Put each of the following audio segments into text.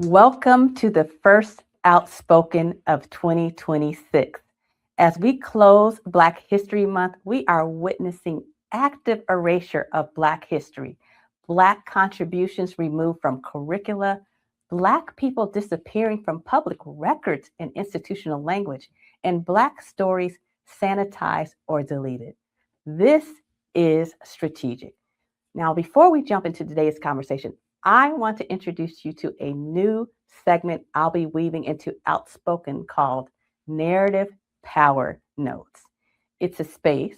Welcome to the first Outspoken of 2026. As we close Black History Month, we are witnessing active erasure of Black history, Black contributions removed from curricula, Black people disappearing from public records and institutional language, and Black stories sanitized or deleted. This is strategic. Now, before we jump into today's conversation, I want to introduce you to a new segment I'll be weaving into Outspoken called Narrative Power Notes. It's a space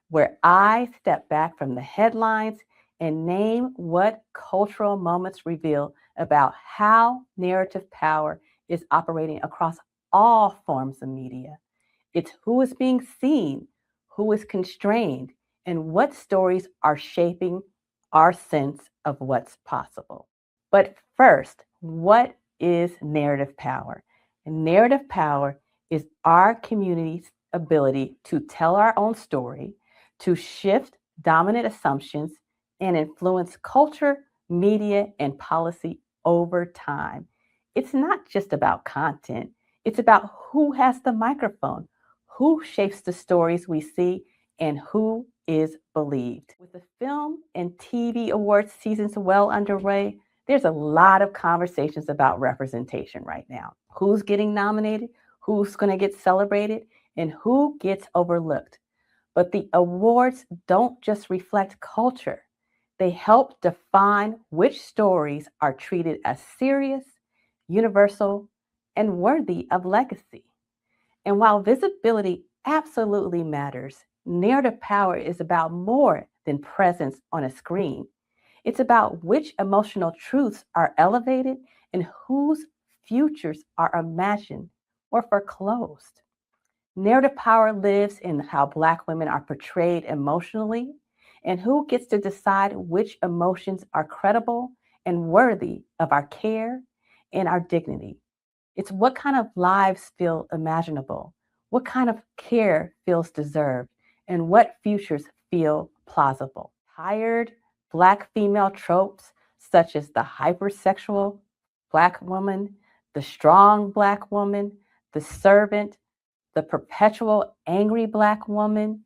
where I step back from the headlines and name what cultural moments reveal about how narrative power is operating across all forms of media. It's who is being seen, who is constrained, and what stories are shaping our sense of what's possible. But first, what is narrative power? And narrative power is our community's ability to tell our own story, to shift dominant assumptions, and influence culture, media, and policy over time. It's not just about content, it's about who has the microphone, who shapes the stories we see, and who is believed. With the film and TV awards seasons well underway, there's a lot of conversations about representation right now. Who's getting nominated, who's going to get celebrated, and who gets overlooked. But the awards don't just reflect culture. They help define which stories are treated as serious, universal, and worthy of legacy. And while visibility absolutely matters, narrative power is about more than presence on a screen. It's about which emotional truths are elevated and whose futures are imagined or foreclosed. Narrative power lives in how Black women are portrayed emotionally and who gets to decide which emotions are credible and worthy of our care and our dignity. It's what kind of lives feel imaginable, what kind of care feels deserved, and what futures feel plausible. Tired Black female tropes, such as the hypersexual Black woman, the strong Black woman, the servant, the perpetual angry Black woman,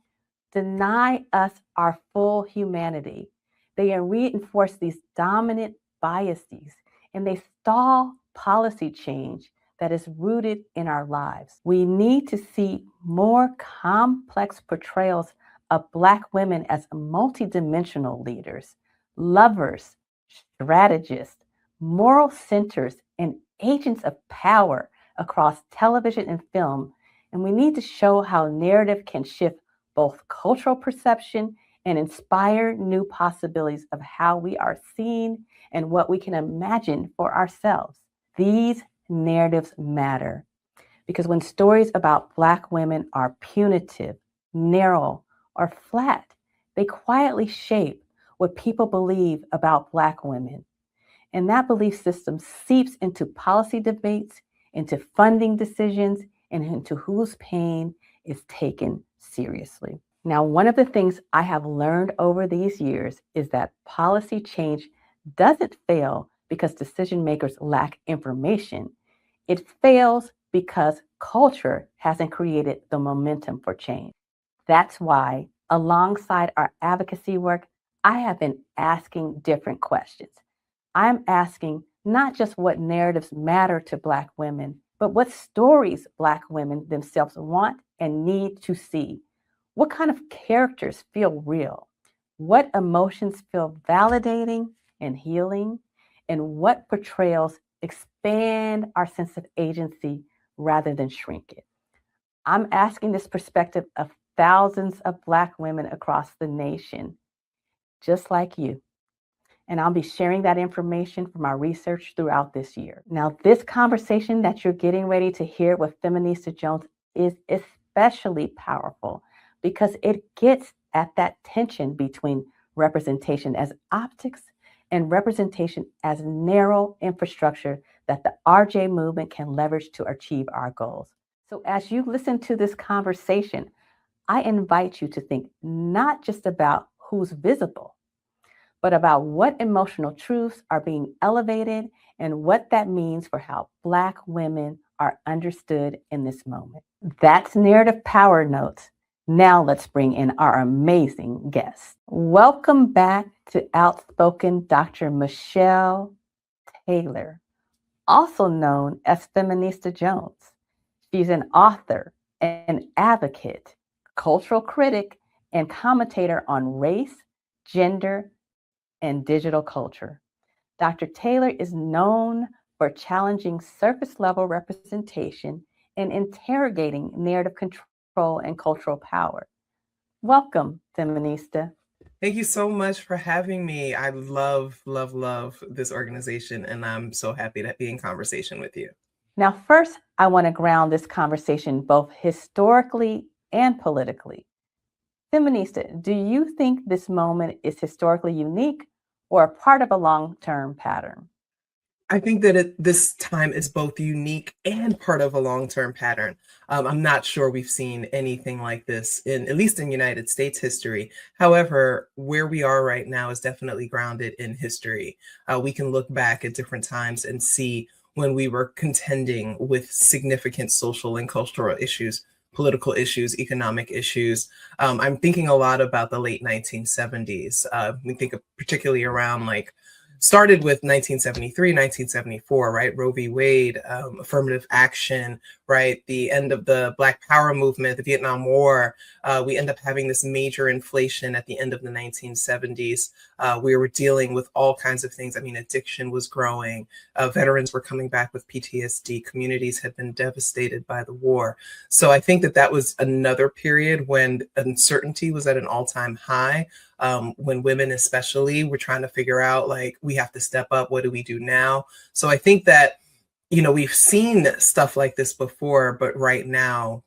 deny us our full humanity. They reinforce these dominant biases and they stall policy change that is rooted in our lives. We need to see more complex portrayals of Black women as multidimensional leaders, lovers, strategists, moral centers, and agents of power across television and film. And we need to show how narrative can shift both cultural perception and inspire new possibilities of how we are seen and what we can imagine for ourselves. These narratives matter because when stories about Black women are punitive, narrow, or flat, they quietly shape what people believe about Black women. And that belief system seeps into policy debates, into funding decisions, and into whose pain is taken seriously. Now, one of the things I have learned over these years is that policy change doesn't fail because decision makers lack information. It fails because culture hasn't created the momentum for change. That's why, alongside our advocacy work, I have been asking different questions. I'm asking not just what narratives matter to Black women, but what stories Black women themselves want and need to see. What kind of characters feel real? What emotions feel validating and healing? And what portrayals expand our sense of agency rather than shrink it? I'm asking this perspective of thousands of Black women across the nation, just like you. And I'll be sharing that information from our research throughout this year. Now, this conversation that you're getting ready to hear with Feminista Jones is especially powerful because it gets at that tension between representation as optics and representation as narrow infrastructure that the RJ movement can leverage to achieve our goals. So as you listen to this conversation, I invite you to think not just about who's visible, but about what emotional truths are being elevated and what that means for how Black women are understood in this moment. That's Narrative Power Notes. Now let's bring in our amazing guest. Welcome back to Outspoken, Dr. Michelle Taylor, also known as Feminista Jones. She's an author, an advocate, cultural critic, and commentator on race, gender, and digital culture. Dr. Taylor is known for challenging surface level representation and interrogating narrative control and cultural power. Welcome, Feminista. Thank you so much for having me. I love this organization, and I'm so happy to be in conversation with you. Now, first, I want to ground this conversation both historically and politically. Feminista, do you think this moment is historically unique or a part of a long-term pattern? I think that this time is both unique and part of a long-term pattern. I'm not sure we've seen anything like this at least in United States history. However, where we are right now is definitely grounded in history. We can look back at different times and see when we were contending with significant social and cultural issues, political issues, economic issues. I'm thinking a lot about the late 1970s. We think of particularly around started with 1973, 1974, right? Roe v. Wade, affirmative action, right? The end of the Black Power movement, the Vietnam War. We end up having this major inflation at the end of the 1970s. We were dealing with all kinds of things. I mean, addiction was growing. Veterans were coming back with PTSD. Communities had been devastated by the war. So I think that was another period when uncertainty was at an all-time high. When women especially were trying to figure out, we have to step up. What do we do now? So I think that, we've seen stuff like this before, but right now,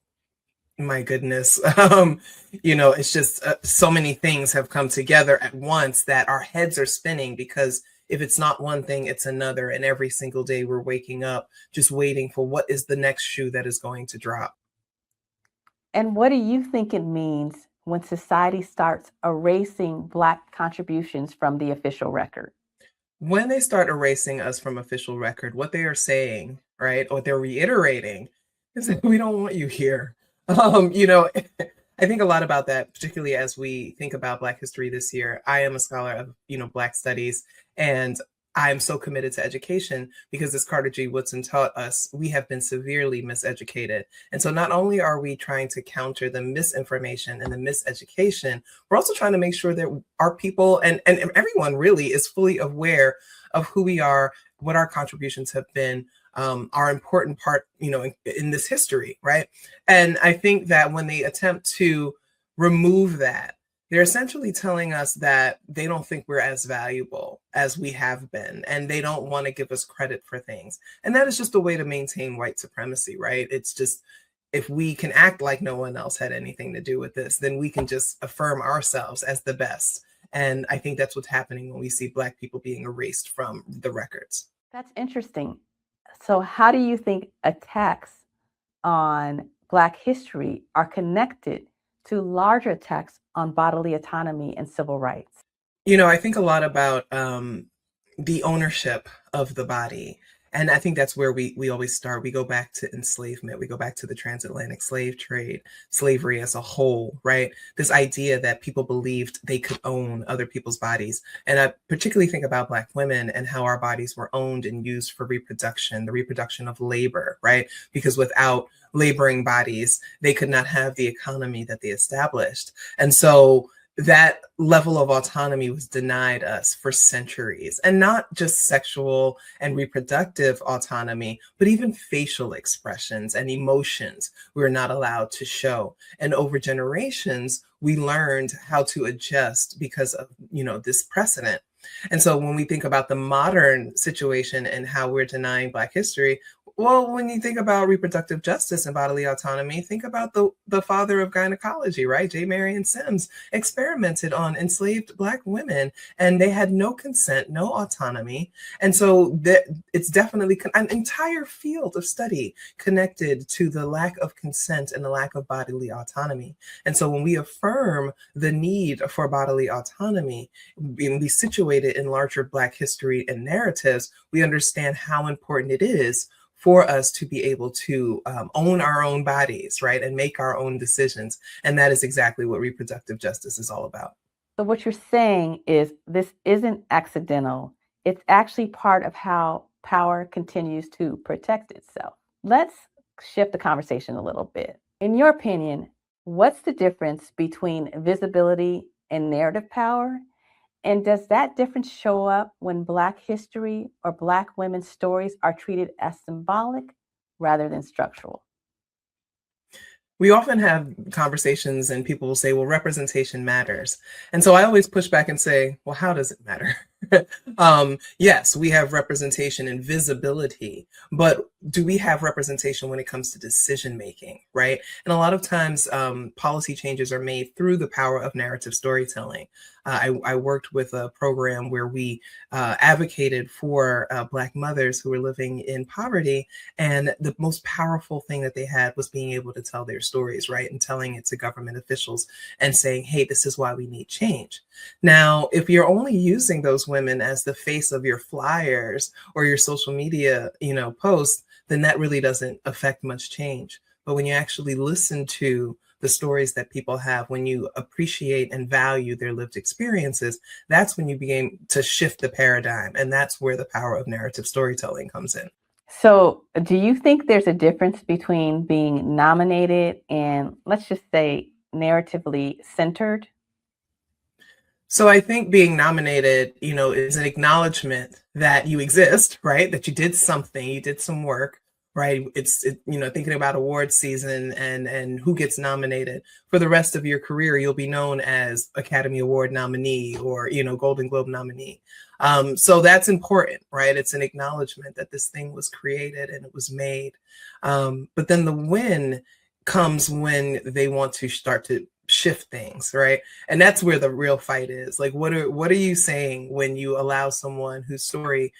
my goodness, it's just so many things have come together at once that our heads are spinning, because if it's not one thing, it's another. And every single day we're waking up just waiting for what is the next shoe that is going to drop. And what do you think it means when society starts erasing Black contributions from the official record? When they start erasing us from official record, what they are saying, right, or they're reiterating, is that we don't want you here. I think a lot about that, particularly as we think about Black history this year. I am a scholar of, Black studies, and I'm so committed to education because, as Carter G. Woodson taught us, we have been severely miseducated. And so not only are we trying to counter the misinformation and the miseducation, we're also trying to make sure that our people and everyone really is fully aware of who we are, what our contributions have been, our important part, in this history, right? And I think that when they attempt to remove that, they're essentially telling us that they don't think we're as valuable as we have been, and they don't want to give us credit for things. And that is just a way to maintain white supremacy, right? It's just, if we can act like no one else had anything to do with this, then we can just affirm ourselves as the best. And I think that's what's happening when we see Black people being erased from the records. That's interesting. So how do you think attacks on Black history are connected to larger attacks on bodily autonomy and civil rights? I think a lot about the ownership of the body. And I think that's where we always start. We go back to enslavement. We go back to the transatlantic slave trade, slavery as a whole, right? This idea that people believed they could own other people's bodies. And I particularly think about Black women and how our bodies were owned and used for reproduction, the reproduction of labor, right? Because without laboring bodies, they could not have the economy that they established. And so that level of autonomy was denied us for centuries, and not just sexual and reproductive autonomy, but even facial expressions and emotions we were not allowed to show. And over generations, we learned how to adjust because of, this precedent. And so when we think about the modern situation and how we're denying Black history, Well, when you think about reproductive justice and bodily autonomy, think about the father of gynecology, right? J. Marion Sims experimented on enslaved Black women, and they had no consent, no autonomy. And so it's definitely an entire field of study connected to the lack of consent and the lack of bodily autonomy. And so when we affirm the need for bodily autonomy, and we situate it in larger Black history and narratives, we understand how important it is for us to be able to own our own bodies, right, and make our own decisions. And that is exactly what reproductive justice is all about. So what you're saying is this isn't accidental. It's actually part of how power continues to protect itself. Let's shift the conversation a little bit. In your opinion, what's the difference between visibility and narrative power? And does that difference show up when Black history or Black women's stories are treated as symbolic rather than structural? We often have conversations and people will say, well, representation matters. And so I always push back and say, well, how does it matter? Yes, we have representation and visibility, but do we have representation when it comes to decision making, right? And a lot of times policy changes are made through the power of narrative storytelling. I worked with a program where we advocated for Black mothers who were living in poverty, and the most powerful thing that they had was being able to tell their stories, right? And telling it to government officials and saying, hey, this is why we need change. Now, if you're only using those women as the face of your flyers or your social media, posts, then that really doesn't affect much change. But when you actually listen to the stories that people have, when you appreciate and value their lived experiences, that's when you begin to shift the paradigm. And that's where the power of narrative storytelling comes in. So, do you think there's a difference between being nominated and, let's just say, narratively centered? So I think being nominated, is an acknowledgement that you exist, right? That you did something, you did some work, right? Thinking about award season and who gets nominated for the rest of your career, you'll be known as Academy Award nominee or, Golden Globe nominee. So that's important, right? It's an acknowledgement that this thing was created and it was made. But then the win comes when they want to start to shift things, right? And that's where the real fight is. Like, what are you saying when you allow someone whose story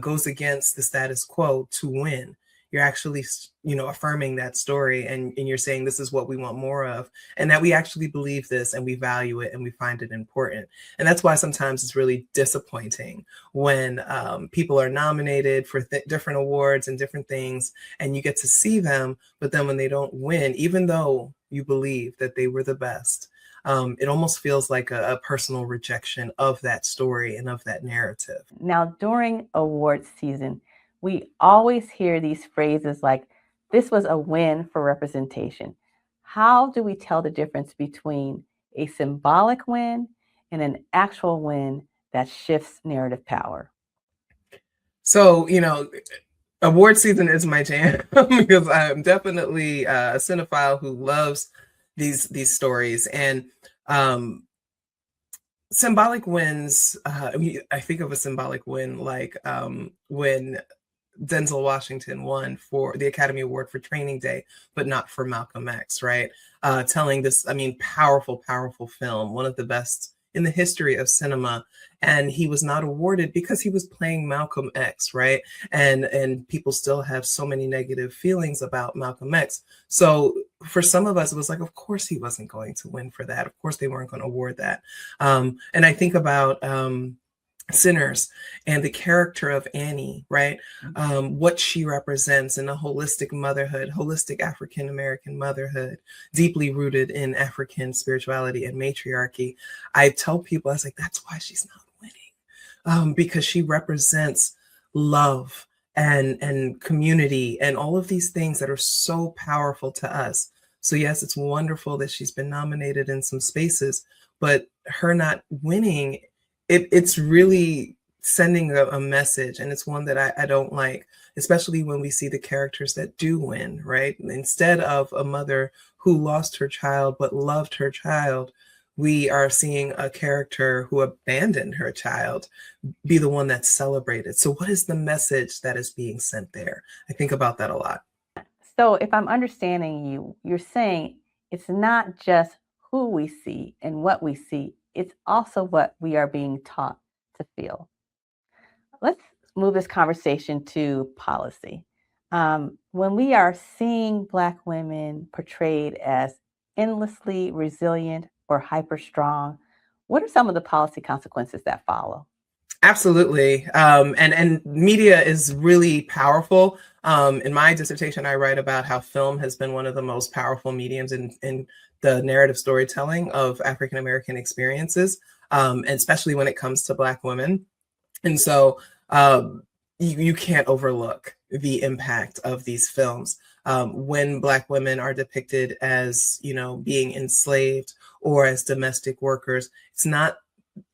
goes against the status quo to win? You're actually, affirming that story, and you're saying this is what we want more of, and that we actually believe this and we value it and we find it important. And that's why sometimes it's really disappointing when people are nominated for different awards and different things, and you get to see them, but then when they don't win, even though you believe that they were the best, it almost feels like a personal rejection of that story and of that narrative. Now, during award season, we always hear these phrases like, this was a win for representation. How do we tell the difference between a symbolic win and an actual win that shifts narrative power? So, award season is my jam because I'm definitely a cinephile who loves these stories. And symbolic wins, I think of a symbolic win like when Denzel Washington won for the Academy Award for Training Day, but not for Malcolm X, right? Telling this, powerful, powerful film, one of the best in the history of cinema. And he was not awarded because he was playing Malcolm X, right? And people still have so many negative feelings about Malcolm X. So for some of us, it was like, of course he wasn't going to win for that. Of course they weren't going to award that. And I think about Sinners and the character of Annie, right? What she represents in a holistic motherhood, holistic African-American motherhood, deeply rooted in African spirituality and matriarchy. I tell people, I was like, that's why she's not winning, because she represents love and community and all of these things that are so powerful to us. So yes, it's wonderful that she's been nominated in some spaces, but her not winning, it's really sending a message, and it's one that I don't like, especially when we see the characters that do win, right? Instead of a mother who lost her child but loved her child, we are seeing a character who abandoned her child be the one that's celebrated. So what is the message that is being sent there? I think about that a lot. So if I'm understanding you, you're saying it's not just who we see and what we see, it's also what we are being taught to feel. Let's move this conversation to policy. When we are seeing Black women portrayed as endlessly resilient or hyper strong, what are some of the policy consequences that follow? Absolutely. And media is really powerful. In my dissertation, I write about how film has been one of the most powerful mediums in the narrative storytelling of African American experiences, and especially when it comes to Black women. And so you can't overlook the impact of these films. When Black women are depicted as, being enslaved or as domestic workers, it's not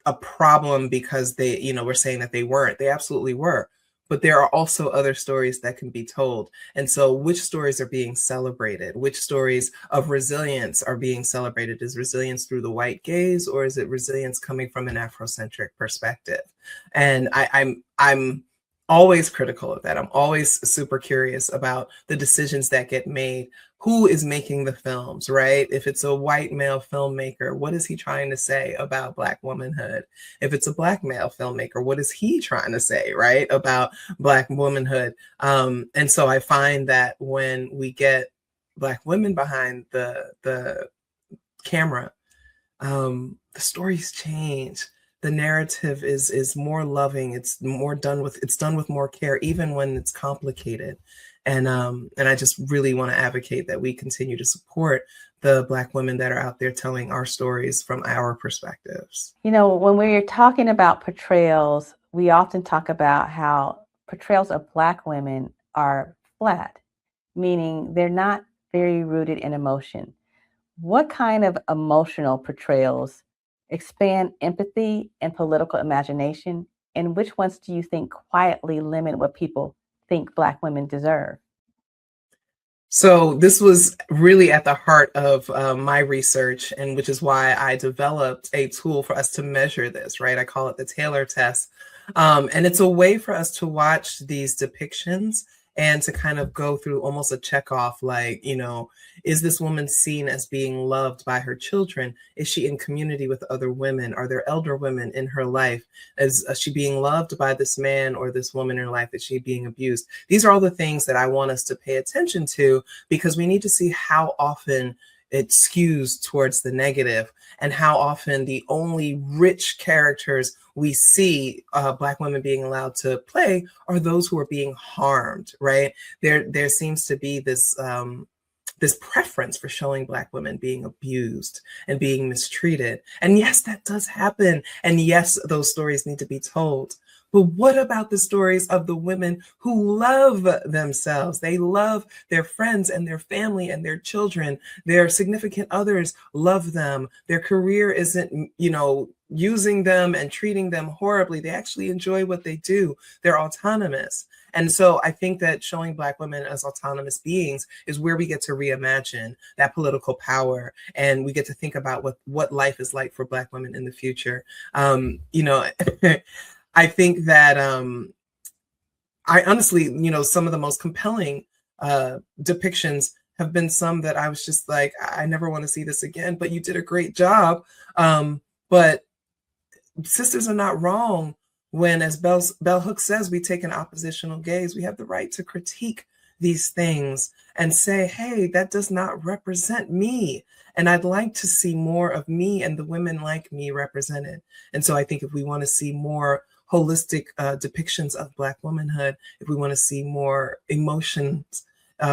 a problem because they, we're saying that they weren't. They absolutely were. But there are also other stories that can be told. And so which stories are being celebrated? Which stories of resilience are being celebrated? Is resilience through the white gaze, or is it resilience coming from an Afrocentric perspective? And I'm always critical of that. I'm always super curious about the decisions that get made. Who is making the films, right? If it's a white male filmmaker, what is he trying to say about Black womanhood? If it's a Black male filmmaker, what is he trying to say, right, about Black womanhood? And so I find that when we get Black women behind the camera, the stories change. The narrative is more loving. It's done with more care, even when it's complicated. And I just really want to advocate that we continue to support the Black women that are out there telling our stories from our perspectives. When we're talking about portrayals, we often talk about how portrayals of Black women are flat, meaning they're not very rooted in emotion. What kind of emotional portrayals expand empathy and political imagination? And which ones do you think quietly limit what people think Black women deserve? So this was really at the heart of my research, and which is why I developed a tool for us to measure this, right? I call it the Taylor test. And it's a way for us to watch these depictions and to kind of go through almost a check off, like, is this woman seen as being loved by her children? Is she in community with other women? Are there elder women in her life? Is she being loved by this man or this woman in her life? Is she being abused? These are all the things that I want us to pay attention to, because we need to see how often it skews towards the negative, and how often the only rich characters we see Black women being allowed to play are those who are being harmed, right? There seems to be this this preference for showing Black women being abused and being mistreated. And yes, that does happen. And yes, those stories need to be told. But what about the stories of the women who love themselves? They love their friends and their family and their children. Their significant others love them. Their career isn't, using them and treating them horribly. They actually enjoy what they do. They're autonomous. And so I think that showing Black women as autonomous beings is where we get to reimagine that political power, and we get to think about what life is like for Black women in the future. I think that I honestly, some of the most compelling depictions have been some that I was just like, I never want to see this again, but you did a great job. But sisters are not wrong when, as Bell Hooks says, we take an oppositional gaze. We have the right to critique these things and say, hey, that does not represent me. And I'd like to see more of me and the women like me represented. And so I think if we want to see more holistic depictions of Black womanhood, if we want to see more emotions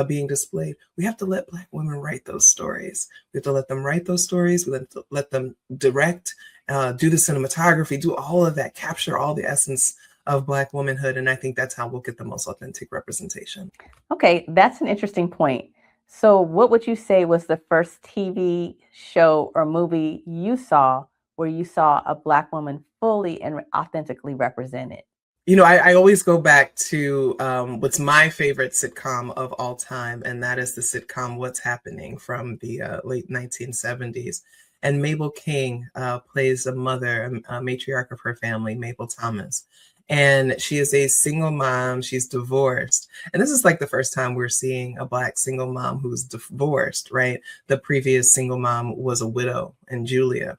being displayed, we have to let Black women write those stories. We have to let them write those stories. We have to let them direct, do the cinematography, do all of that, capture all the essence of Black womanhood. And I think that's how we'll get the most authentic representation. Okay, that's an interesting point. So what would you say was the first TV show or movie you saw where you saw a Black woman fully and authentically represented? I always go back to what's my favorite sitcom of all time, and that is the sitcom What's Happening from the late 1970s. And Mabel King plays a mother, a matriarch of her family, Mabel Thomas. And she is a single mom. She's divorced. And this is like the first time we're seeing a Black single mom who's divorced, right? The previous single mom was a widow in Julia.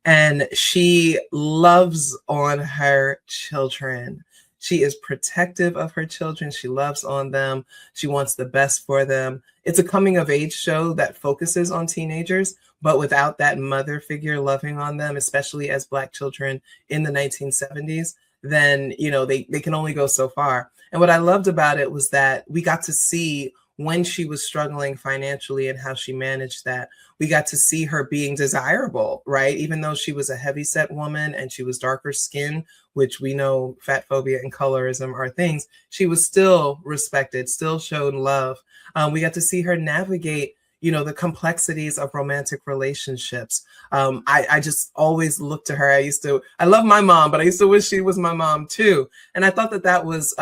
And she loves on her children. She is protective of her children. She loves on them. She wants the best for them. It's a coming of age show that focuses on teenagers, but without that mother figure loving on them, especially as Black children in the 1970s, then, you know, they can only go so far. And what I loved about it was that we got to see when she was struggling financially and how she managed that. We got to see her being desirable, right? Even though she was a heavyset woman and she was darker skinned, which we know fat phobia and colorism are things, she was still respected, still showed love. We got to see her navigate, you know, the complexities of romantic relationships. I just always looked to her. I love my mom, but I used to wish she was my mom too. And I thought that that was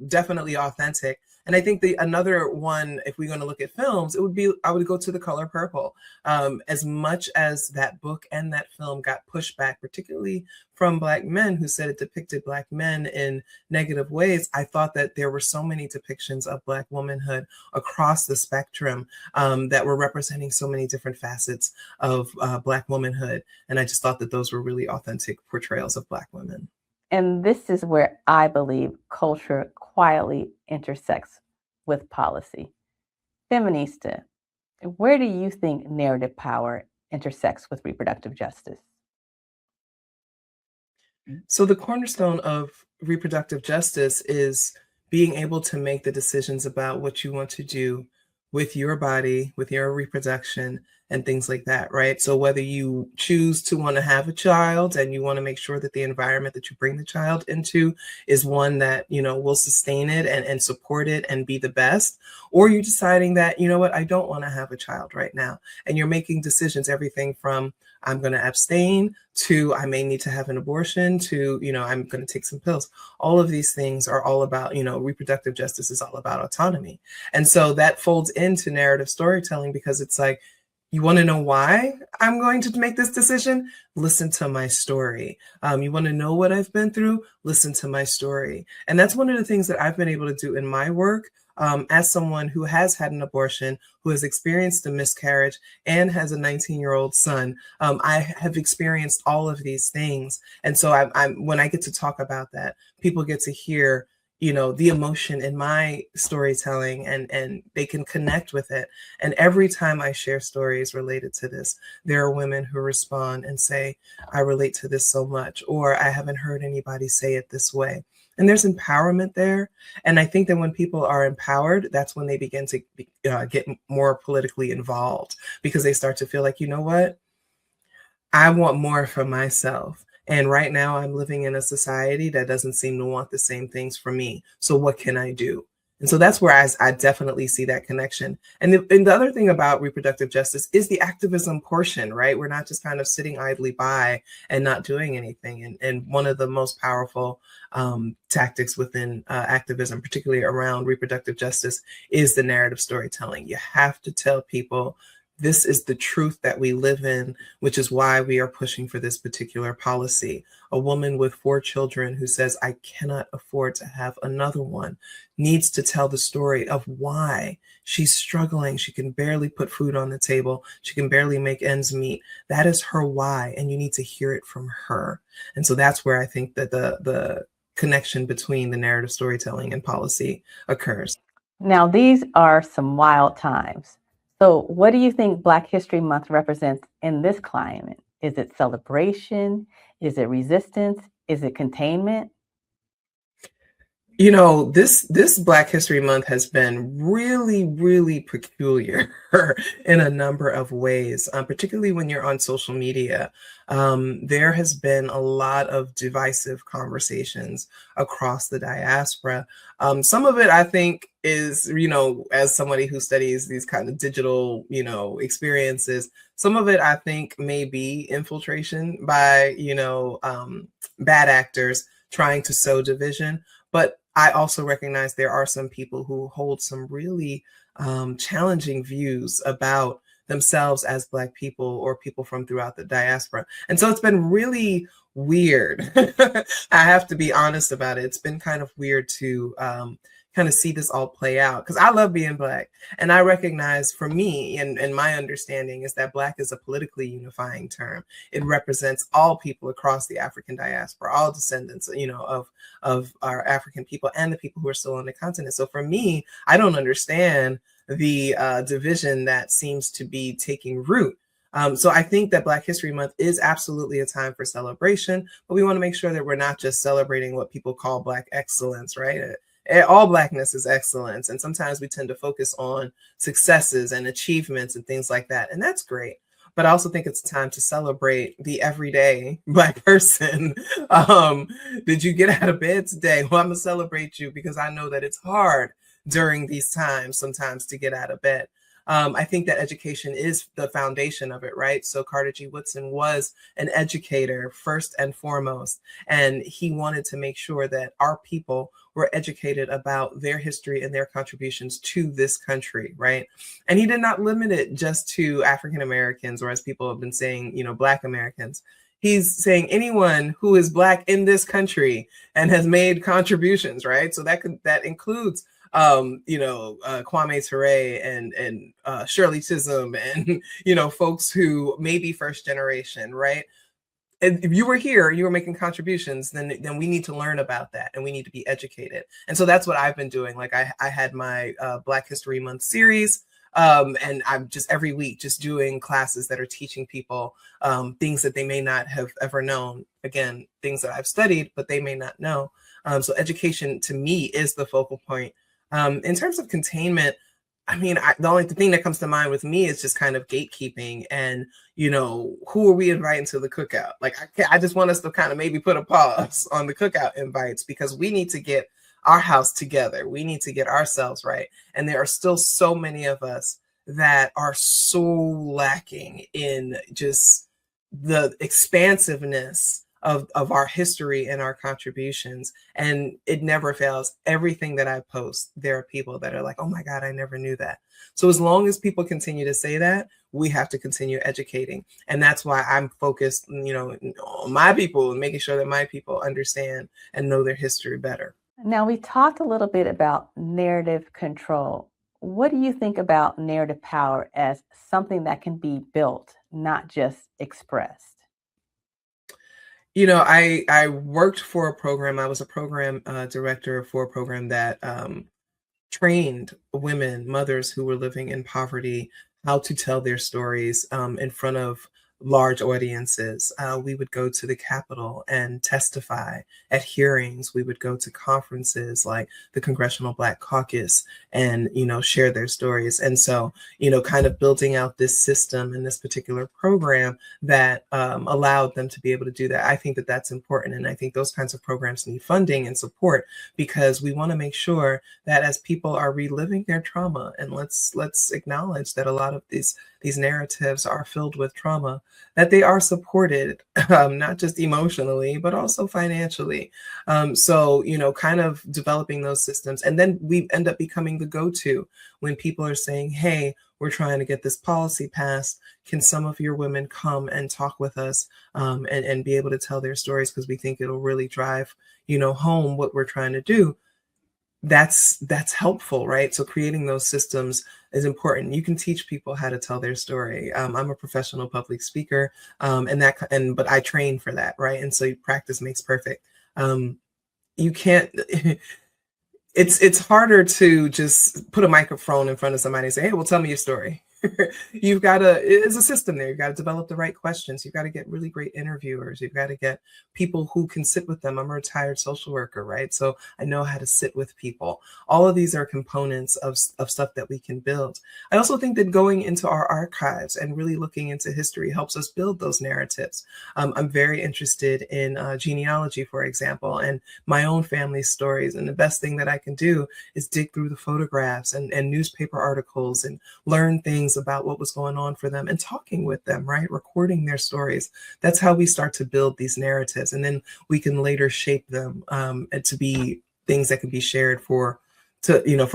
definitely authentic. And I think another one, if we're going to look at films, I would go to The Color Purple. As much as that book and that film got pushed back, particularly from Black men who said it depicted Black men in negative ways, I thought that there were so many depictions of Black womanhood across the spectrum that were representing so many different facets of Black womanhood. And I just thought that those were really authentic portrayals of Black women. And this is where I believe culture quietly intersects with policy. Feminista, where do you think narrative power intersects with reproductive justice? So the cornerstone of reproductive justice is being able to make the decisions about what you want to do with your body, with your reproduction, and things like that, right? So whether you choose to want to have a child and you want to make sure that the environment that you bring the child into is one that, you know, will sustain it and support it and be the best, or you're deciding that, you know what, I don't want to have a child right now. And you're making decisions, everything from I'm going to abstain to I may need to have an abortion to, you know, I'm going to take some pills. All of these things are all about, you know, reproductive justice is all about autonomy. And so that folds into narrative storytelling because it's like, you want to know why I'm going to make this decision? Listen to my story. You want to know what I've been through? Listen to my story. And that's one of the things that I've been able to do in my work as someone who has had an abortion, who has experienced a miscarriage and has a 19-year-old son. I have experienced all of these things. And so when I get to talk about that, people get to hear, you know, the emotion in my storytelling and they can connect with it. And every time I share stories related to this, there are women who respond and say, I relate to this so much, or I haven't heard anybody say it this way. And there's empowerment there. And I think that when people are empowered, that's when they begin to get more politically involved because they start to feel like, you know what? I want more for myself. And right now I'm living in a society that doesn't seem to want the same things for me. So what can I do? And so that's where I definitely see that connection. And the other thing about reproductive justice is the activism portion, right? We're not just kind of sitting idly by and not doing anything. And one of the most powerful tactics within activism, particularly around reproductive justice, is the narrative storytelling. You have to tell people this is the truth that we live in, which is why we are pushing for this particular policy. A woman with 4 children who says, I cannot afford to have another one, needs to tell the story of why she's struggling. She can barely put food on the table. She can barely make ends meet. That is her why, and you need to hear it from her. And so that's where I think that the connection between the narrative storytelling and policy occurs. Now, these are some wild times. So what do you think Black History Month represents in this climate? Is it celebration? Is it resistance? Is it containment? You know, this Black History Month has been really, really peculiar in a number of ways, particularly when you're on social media. There has been a lot of divisive conversations across the diaspora. Some of it, I think, is, you know, as somebody who studies these kind of digital, you know, experiences, some of it, I think, may be infiltration by, you know, bad actors trying to sow division. But I also recognize there are some people who hold some really challenging views about themselves as Black people or people from throughout the diaspora. And so it's been really weird. I have to be honest about it. It's been kind of weird to kind of see this all play out, because I love being Black. And I recognize, for me, and my understanding is that Black is a politically unifying term. It represents all people across the African diaspora, all descendants, of our African people and the people who are still on the continent. So for me, I don't understand the division that seems to be taking root. So I think that Black History Month is absolutely a time for celebration, but we want to make sure that we're not just celebrating what people call Black excellence, right? All Blackness is excellence. And sometimes we tend to focus on successes and achievements and things like that. And that's great. But I also think it's time to celebrate the everyday Black person. Did you get out of bed today? Well, I'm going to celebrate you, because I know that it's hard during these times sometimes to get out of bed. I think that education is the foundation of it, right? So Carter G. Woodson was an educator first and foremost, and he wanted to make sure that our people were educated about their history and their contributions to this country, right? And he did not limit it just to African Americans, or as people have been saying, Black Americans. He's saying anyone who is Black in this country and has made contributions, right? So that includes Kwame Ture and Shirley Chisholm and, folks who may be first generation, right? And if you were here, you were making contributions, then we need to learn about that, and we need to be educated. And so that's what I've been doing. Like I had my Black History Month series, and I'm just every week just doing classes that are teaching people things that they may not have ever known. Again, things that I've studied, but they may not know. So education to me is the focal point. In terms of containment, I mean, the only thing that comes to mind with me is just kind of gatekeeping and, who are we inviting to the cookout? Like, I just want us to kind of maybe put a pause on the cookout invites, because we need to get our house together. We need to get ourselves right. And there are still so many of us that are so lacking in just the expansiveness of our history and our contributions. And it never fails. Everything that I post, there are people that are like, oh my God, I never knew that. So as long as people continue to say that, we have to continue educating. And that's why I'm focused, on my people and making sure that my people understand and know their history better. Now, we talked a little bit about narrative control. What do you think about narrative power as something that can be built, not just expressed? I worked for a program. I was a program director for a program that trained women, mothers who were living in poverty, how to tell their stories in front of large audiences. We would go to the Capitol and testify at hearings. We would go to conferences like the Congressional Black Caucus and, share their stories. And so, kind of building out this system and this particular program that allowed them to be able to do that. I think that that's important. And I think those kinds of programs need funding and support, because we want to make sure that as people are reliving their trauma, and let's acknowledge that a lot of these narratives are filled with trauma, that they are supported, not just emotionally, but also financially. So, kind of developing those systems. And then we end up becoming the go-to when people are saying, hey, we're trying to get this policy passed. Can some of your women come and talk with us and be able to tell their stories, because we think it'll really drive, home what we're trying to do. That's helpful, right? So creating those systems is important. You can teach people how to tell their story. I'm a professional public speaker, but I train for that, right? And so practice makes perfect. You can't. It's harder to just put a microphone in front of somebody and say, "Hey, well, tell me your story." It's a system there. You've got to develop the right questions. You've got to get really great interviewers. You've got to get people who can sit with them. I'm a retired social worker, right? So I know how to sit with people. All of these are components of stuff that we can build. I also think that going into our archives and really looking into history helps us build those narratives. I'm very interested in genealogy, for example, and my own family's stories. And the best thing that I can do is dig through the photographs and newspaper articles and learn things about what was going on for them and talking with them, right? Recording their stories. That's how we start to build these narratives. And then we can later shape them and to be things that can be shared for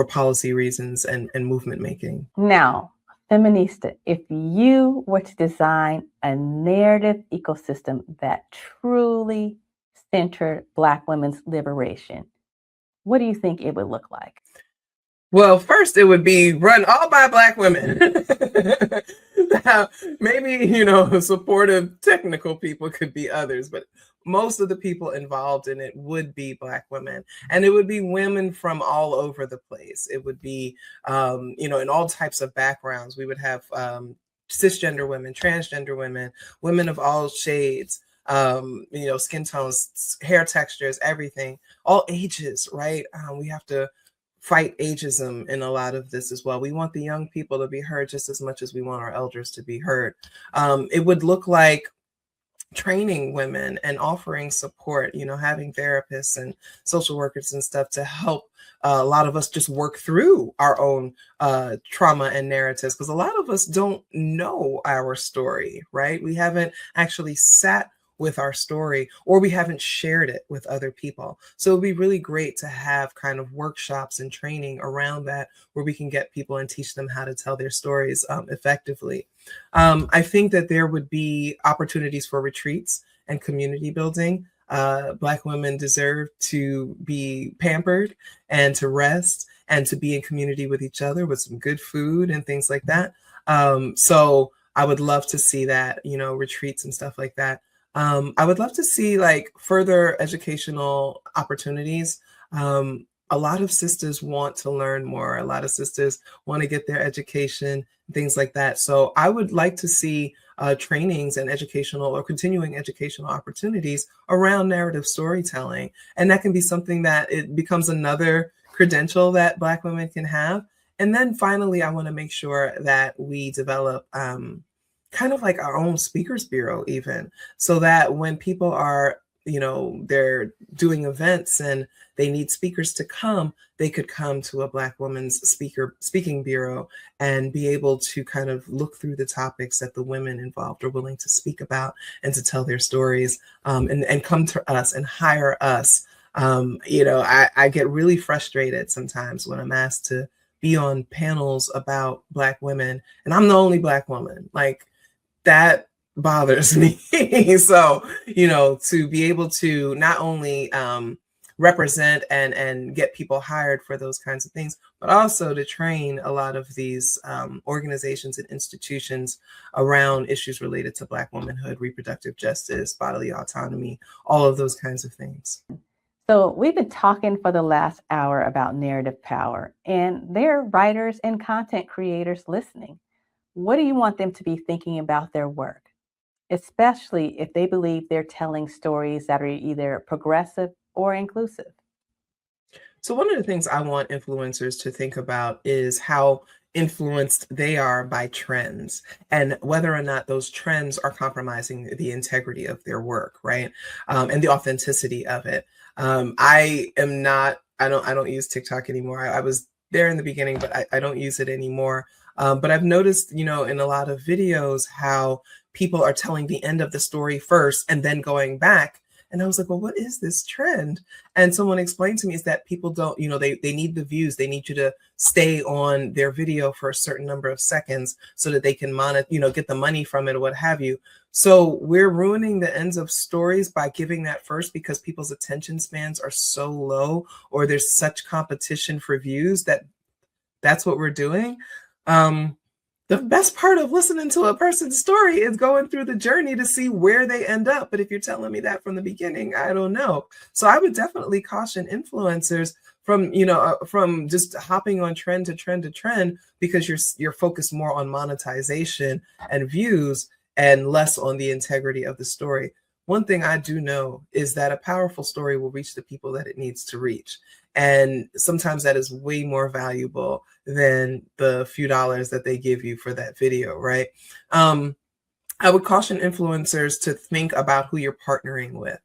policy reasons and movement making. Now, Feminista, if you were to design a narrative ecosystem that truly centered Black women's liberation, what do you think it would look like? Well, first it would be run all by Black women. Now, maybe, supportive technical people could be others, but most of the people involved in it would be Black women. And it would be women from all over the place. It would be, in all types of backgrounds. We would have cisgender women, transgender women, women of all shades, skin tones, hair textures, everything, all ages, right? We have to fight ageism in a lot of this as well. We want the young people to be heard just as much as we want our elders to be heard. It would look like training women and offering support, having therapists and social workers and stuff to help a lot of us just work through our own trauma and narratives, because a lot of us don't know our story, right? We haven't actually sat with our story, or we haven't shared it with other people. So it'd be really great to have kind of workshops and training around that, where we can get people and teach them how to tell their stories effectively. I think that there would be opportunities for retreats and community building. Black women deserve to be pampered and to rest and to be in community with each other with some good food and things like that. So I would love to see that, retreats and stuff like that. I would love to see further educational opportunities. A lot of sisters want to learn more. A lot of sisters want to get their education, things like that. So I would like to see trainings and educational or continuing educational opportunities around narrative storytelling. And that can be something that it becomes another credential that Black women can have. And then finally, I want to make sure that we develop kind of like our own speakers bureau, even, so that when people are, they're doing events and they need speakers to come, they could come to a Black women's speaking bureau and be able to kind of look through the topics that the women involved are willing to speak about and to tell their stories, and come to us and hire us. I get really frustrated sometimes when I'm asked to be on panels about Black women and I'm the only Black woman. That bothers me. So, to be able to not only represent and get people hired for those kinds of things, but also to train a lot of these organizations and institutions around issues related to Black womanhood, reproductive justice, bodily autonomy, all of those kinds of things. So we've been talking for the last hour about narrative power, and there are writers and content creators listening. What do you want them to be thinking about their work, especially if they believe they're telling stories that are either progressive or inclusive? So one of the things I want influencers to think about is how influenced they are by trends and whether or not those trends are compromising the integrity of their work, right? And the authenticity of it. I don't use TikTok anymore. I was there in the beginning, but I don't use it anymore. But I've noticed, in a lot of videos how people are telling the end of the story first and then going back. And I was like, well, what is this trend? And someone explained to me is that people don't, they need the views. They need you to stay on their video for a certain number of seconds so that they can get the money from it or what have you. So we're ruining the ends of stories by giving that first because people's attention spans are so low, or there's such competition for views that's what we're doing. The best part of listening to a person's story is going through the journey to see where they end up. But if you're telling me that from the beginning, I don't know. So I would definitely caution influencers from just hopping on trend to trend to trend, because you're focused more on monetization and views and less on the integrity of the story. One thing I do know is that a powerful story will reach the people that it needs to reach. And sometimes that is way more valuable than the few dollars that they give you for that video, right? I would caution influencers to think about who you're partnering with.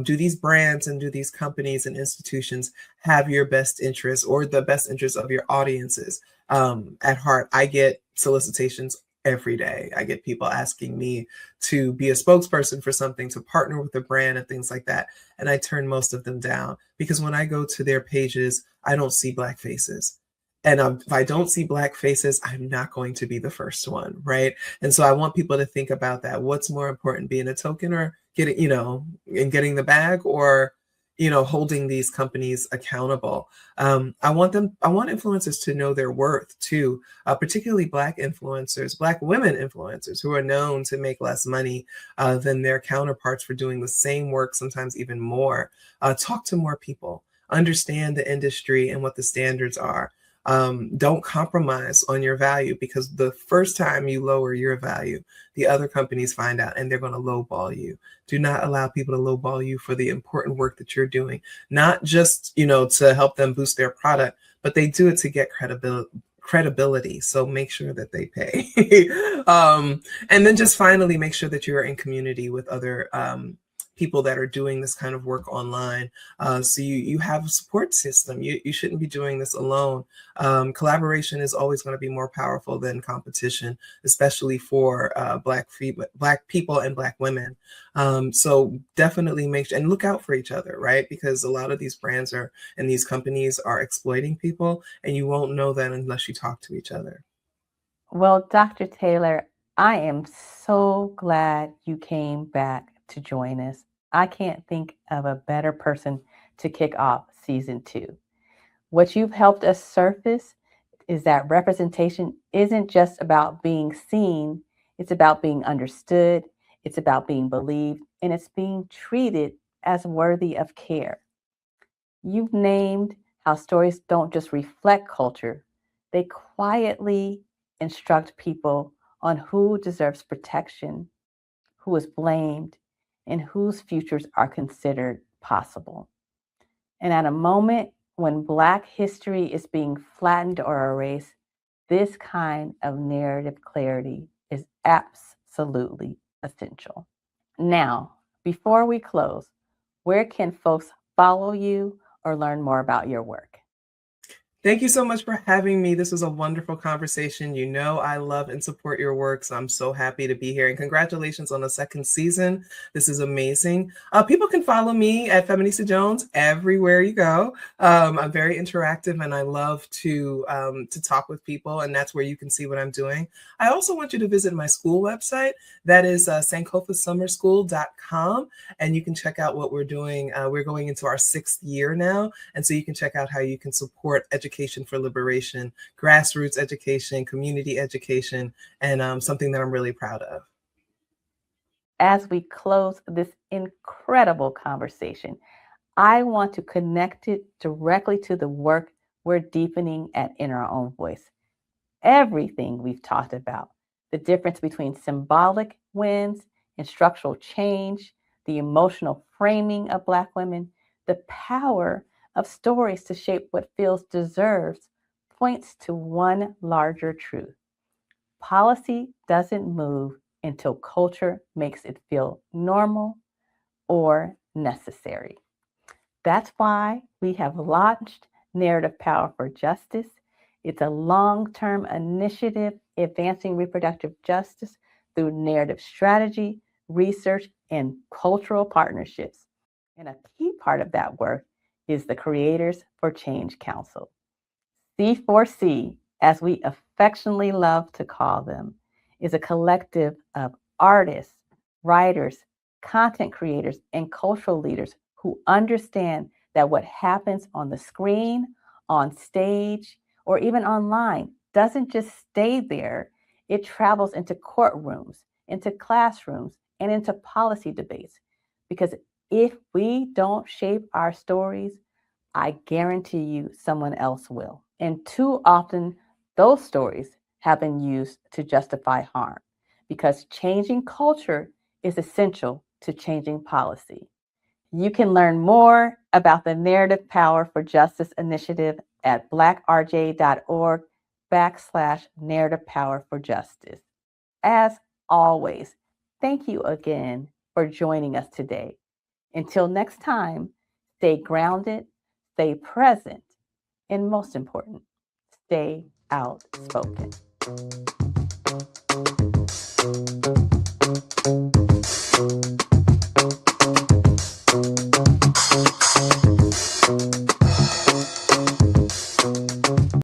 Do these brands and do these companies and institutions have your best interests or the best interests of your audiences at heart? I get solicitations every day. I get people asking me to be a spokesperson for something, to partner with a brand and things like that. And I turn most of them down because when I go to their pages, I don't see Black faces. And if I don't see Black faces, I'm not going to be the first one, right? And so I want people to think about that. What's more important, being a token or getting, and getting the bag, or, holding these companies accountable? I want influencers to know their worth too, particularly Black influencers, Black women influencers who are known to make less money than their counterparts for doing the same work, sometimes even more. Talk to more people, understand the industry and what the standards are. Don't compromise on your value, because the first time you lower your value, the other companies find out and they're going to lowball you. Do not allow people to lowball you for the important work that you're doing, not just, to help them boost their product, but they do it to get credibility. So make sure that they pay. And then just finally make sure that you're in community with other people that are doing this kind of work online. So you have a support system. You shouldn't be doing this alone. Collaboration is always going to be more powerful than competition, especially for Black people and Black women. So definitely make sure and look out for each other, right? Because a lot of these brands and these companies are exploiting people, and you won't know that unless you talk to each other. Well, Dr. Taylor, I am so glad you came back to join us. I can't think of a better person to kick off season 2. What you've helped us surface is that representation isn't just about being seen, it's about being understood, it's about being believed, and it's being treated as worthy of care. You've named how stories don't just reflect culture, they quietly instruct people on who deserves protection, who is blamed, and whose futures are considered possible. And at a moment when Black history is being flattened or erased, this kind of narrative clarity is absolutely essential. Now, before we close, where can folks follow you or learn more about your work? Thank you so much for having me. This was a wonderful conversation. You know, I love and support your work, so I'm so happy to be here. And congratulations on the second season. This is amazing. People can follow me at Feminista Jones everywhere you go. I'm very interactive, and I love to talk with people, and that's where you can see what I'm doing. I also want you to visit my school website. That is sankofasummerschool.com, and you can check out what we're doing. We're going into our 6th year now, and so you can check out how you can support education for liberation, grassroots education, community education, and something that I'm really proud of. As we close this incredible conversation, I want to connect it directly to the work we're deepening at In Our Own Voice. Everything we've talked about, the difference between symbolic wins and structural change, the emotional framing of Black women, the power of stories to shape what feels deserves, points to one larger truth. Policy doesn't move until culture makes it feel normal or necessary. That's why we have launched Narrative Power for Justice. It's a long-term initiative advancing reproductive justice through narrative strategy, research, and cultural partnerships. And a key part of that work is the Creators for Change Council. C4C, as we affectionately love to call them, is a collective of artists, writers, content creators, and cultural leaders who understand that what happens on the screen, on stage, or even online doesn't just stay there. It travels into courtrooms, into classrooms, and into policy debates. Because if we don't shape our stories, I guarantee you someone else will. And too often, those stories have been used to justify harm, because changing culture is essential to changing policy. You can learn more about the Narrative Power for Justice initiative at blackrj.org/Narrative Power for Justice. As always, thank you again for joining us today. Until next time, stay grounded, stay present, and most important, stay outspoken.